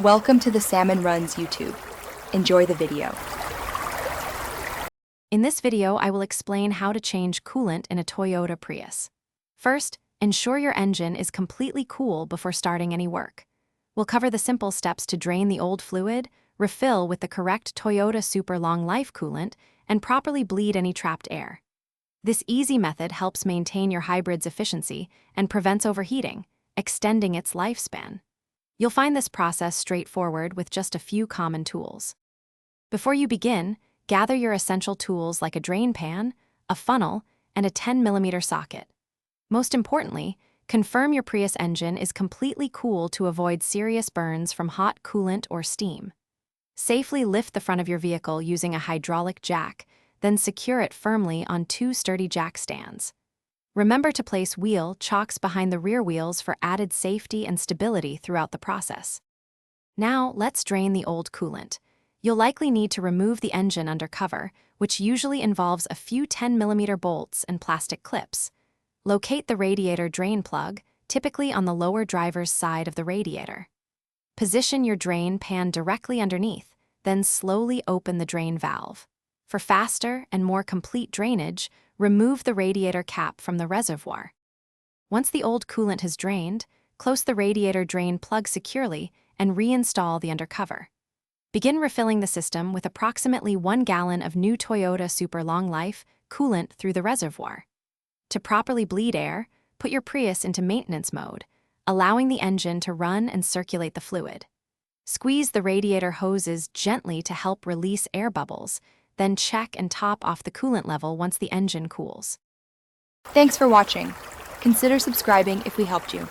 Welcome to the Salmon Runs YouTube. Enjoy the video. In this video, I will explain how to change coolant in a Toyota Prius. First, ensure your engine is completely cool before starting any work. We'll cover the simple steps to drain the old fluid, refill with the correct Toyota Super Long Life coolant, and properly bleed any trapped air. This easy method helps maintain your hybrid's efficiency and prevents overheating, extending its lifespan. You'll find this process straightforward with just a few common tools. Before you begin, gather your essential tools like a drain pan, a funnel, and a 10mm socket. Most importantly, confirm your Prius engine is completely cool to avoid serious burns from hot coolant or steam. Safely lift the front of your vehicle using a hydraulic jack, then secure it firmly on 2 sturdy jack stands. Remember to place wheel chocks behind the rear wheels for added safety and stability throughout the process. Now, let's drain the old coolant. You'll likely need to remove the engine under cover, which usually involves a few 10mm bolts and plastic clips. Locate the radiator drain plug, typically on the lower driver's side of the radiator. Position your drain pan directly underneath, then slowly open the drain valve. For faster and more complete drainage, remove the radiator cap from the reservoir. Once the old coolant has drained, close the radiator drain plug securely and reinstall the undercover. Begin refilling the system with approximately 1 gallon of new Toyota Super Long Life coolant through the reservoir. To properly bleed air, put your Prius into maintenance mode, allowing the engine to run and circulate the fluid. Squeeze the radiator hoses gently to help release air bubbles, then check and top off the coolant level once the engine cools. Thanks for watching. Consider subscribing if we helped you.